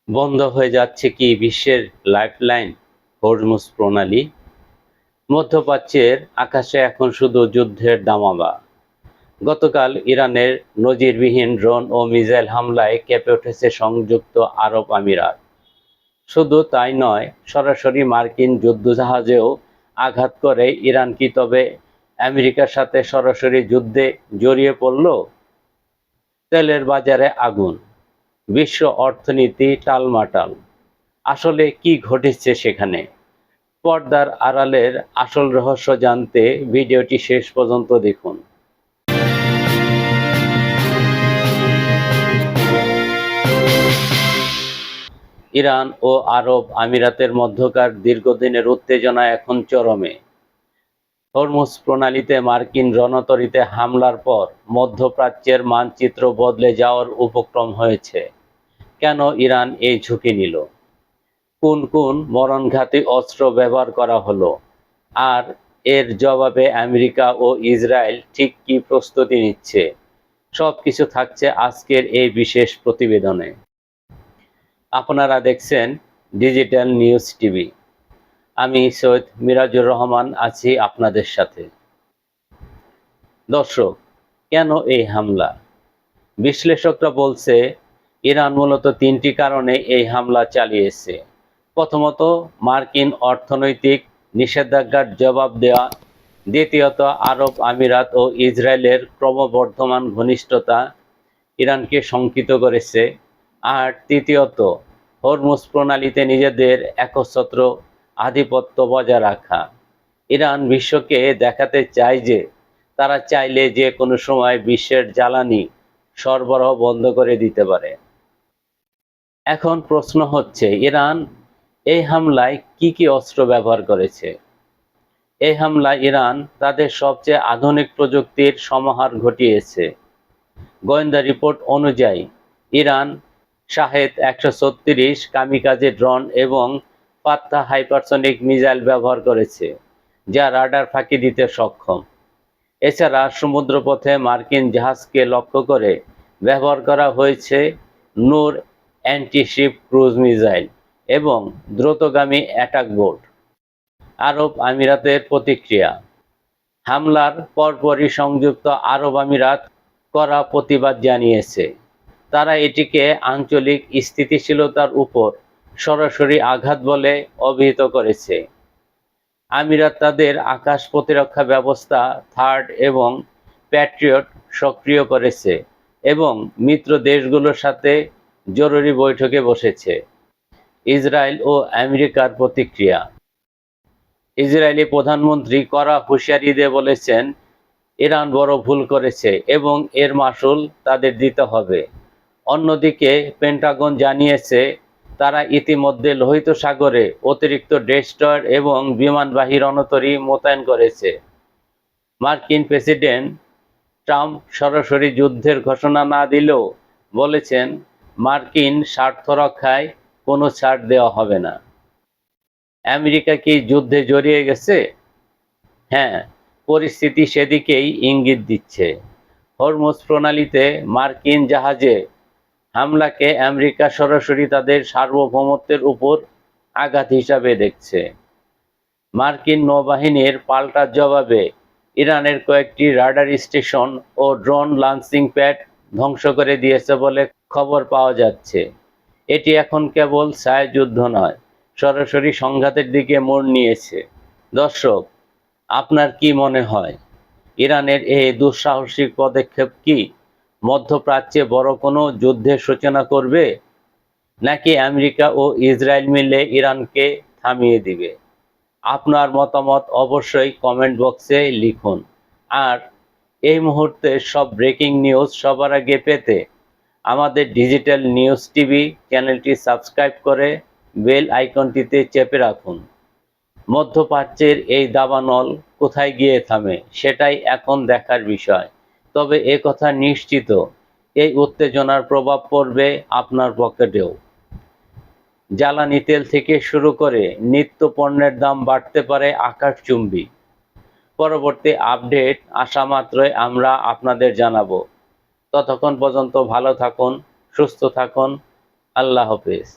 বন্ধ হয়ে যাচ্ছে কি বিশ্বের লাইফলাইন হরমুজ প্রণালী? মধ্যপ্রাচ্যের আকাশে এখন শুধু যুদ্ধের দামামা। গতকাল ইরানের নজিরবিহীন ড্রোন ও মিসাইল হামলায় কেঁপে উঠেছে সংযুক্ত আরব আমিরাত। শুধু তাই নয়, সরাসরি মার্কিন যুদ্ধজাহাজেও আঘাত করে ইরান কি তবে আমেরিকার সাথে সরাসরি যুদ্ধে জড়িয়ে পড়ল? তেলের বাজারে আগুন, বিশ্ব অর্থনীতি টালমাটাল। আসলে কি ঘটেছে সেখানে? পর্দার আড়ালের আসল রহস্য জানতে ভিডিওটি শেষ পর্যন্ত দেখুন। ইরান ও আরব আমিরাতের মধ্যকার দীর্ঘদিনের উত্তেজনা এখন চরমে। হরমুজ প্রণালীতে মার্কিন রণতরীতে হামলার পর মধ্যপ্রাচ্যের মানচিত্র বদলে যাওয়ার উপক্রম হয়েছে। কেন ইরান এই ঝুঁকি নিল? কোন কোন মরণঘাতী অস্ত্র ব্যবহার করা হলো? আর এর জবাবে আমেরিকা ও ইসরায়েল ঠিক কী প্রস্তুতি নিচ্ছে? সবকিছু থাকছে আজকের এই বিশেষ প্রতিবেদনে। আপনারা দেখছেন ডিজিটাল নিউজ টিভি। আমি সৈয়দ মিরাজুর রহমান আছি আপনাদের সাথে। দর্শক, কেন এই হামলা? বিশ্লেষকরা বলছে ইরান মূলত তিনটি কারণে এই হামলা চালিয়েছে। প্রথমত, মার্কিন অর্থনৈতিক নিষেধাজ্ঞার জবাব দেওয়া। দ্বিতীয়ত, আরব আমিরাত ও ইসরায়েলের ক্রমবর্ধমান ঘনিষ্ঠতা ইরানকে শঙ্কিত করেছে। আর তৃতীয়ত, হরমুজ প্রণালীতে নিজেদের একচ্ছত্র আধিপত্য বজায় রাখা। ইরান বিশ্বকে দেখাতে চায় যে তারা চাইলে যে কোনো সময় বিশ্বের জ্বালানি সরবরাহ বন্ধ করে দিতে পারে। এখন প্রশ্ন হচ্ছে, ইরান এই হামলায় কি অস্ত্র ব্যবহার করেছে? এই হামলায় ইরান তাদের সবচেয়ে আধুনিক প্রযুক্তির সমাহার ঘটিয়েছে। গোয়েন্দা রিপোর্ট অনুযায়ী ইরান শাহেদ 136 কামিকাজে ড্রোন এবং ফাত্তা হাইপারসনিক মিসাইল ব্যবহার করেছে, যা রাডার ফাঁকি দিতে সক্ষম। এছাড়া সমুদ্রপথে মার্কিন জাহাজকে লক্ষ্য করে ব্যবহার করা হয়েছে নূর অ্যান্টিশিপ ক্রুজ মিসাইল এবং দ্রুতগামী অ্যাটাক বোট। আরব আমিরাতের প্রতিক্রিয়া। হামলার পরপরই সংযুক্ত আরব আমিরাত কড়া প্রতিবাদ জানিয়েছে। তারা এটিকে আঞ্চলিক স্থিতিশীলতার উপর সরাসরি আঘাত বলে অভিহিত করেছে। আমিরাত তাদের আকাশ প্রতিরক্ষা ব্যবস্থা থার্ড এবং প্যাট্রিয়ট সক্রিয় করেছে এবং মিত্র দেশগুলোর সাথে জরুরি বৈঠকে বসেছে। ইসরায়েল ও আমেরিকার প্রতিক্রিয়া। ইসরায়েলি প্রধানমন্ত্রী কড়া হুঁশিয়ারি দিয়ে বলেছেন, ইরান বড় ভুল করেছে এবং এর মাসুল তাদের দিতে হবে। অন্যদিকে পেন্টাগন জানিয়েছে তারা ইতিমধ্যে লোহিত সাগরে অতিরিক্ত ডেস্ট্রয়ার এবং বিমানবাহী রণতরী মোতায়েন করেছে। মার্কিন প্রেসিডেন্ট ট্রাম্প সরাসরি যুদ্ধের ঘোষণা না দিলেও বলেছেন, মার্কিন স্বার্থ রক্ষায় কোনো ছাড় দেওয়া হবে না। আমেরিকা কি যুদ্ধে জড়িয়ে গেছে? হ্যাঁ, পরিস্থিতি সেদিকেই ইঙ্গিত দিচ্ছে। হরমুজ প্রণালীতে মার্কিন জাহাজে হামলাকে আমেরিকা সরাসরি তাদের সার্বভৌমত্বের উপর আঘাত হিসাবে দেখছে। মার্কিন নৌবাহিনীর পাল্টা জবাবে ইরানের কয়েকটি রাডার স্টেশন ও ড্রোন লঞ্চিং প্যাড ধ্বংস করে দিয়েছে বলে খবর পাওয়া যাচ্ছে। এটি এখন কেবল ছায়াযুদ্ধ নয়, সরাসরি সংঘাতের দিকে মোড় নিয়েছে। দর্শক, আপনার কি মনে হয়, ইরানের এই দুঃসাহসিক পদক্ষেপ কি মধ্যপ্রাচ্যে বড় কোনো যুদ্ধের সূচনা করবে, নাকি আমেরিকা ও ইসরায়েল মিলে ইরানকে থামিয়ে দিবে? আপনার মতামত অবশ্যই কমেন্ট বক্সে লিখুন। আর এই মুহূর্তে সব ব্রেকিং নিউজ সবার আগে পেতে আমাদের ডিজিটাল নিউজ টিভি চ্যানেলটি সাবস্ক্রাইব করে বেল আইকনটিতে চেপে রাখুন। মধ্যপ্রাচ্যের এই দাবানল কোথায় গিয়ে থামে সেটাই এখন দেখার বিষয়। তবে কথা নিশ্চিত, এই উত্তেজনার প্রভাব পড়বে আপনার পকেটেও। জ্বালানি তেল থেকে শুরু করে নিত্য পণ্যের দাম বাড়তে পারে আকাশচুম্বী। পরবর্তী আপডেট আসা মাত্রই আমরা আপনাদের জানাবো। ততক্ষণ পর্যন্ত ভালো থাকুন, সুস্থ থাকুন। আল্লাহ হাফেজ।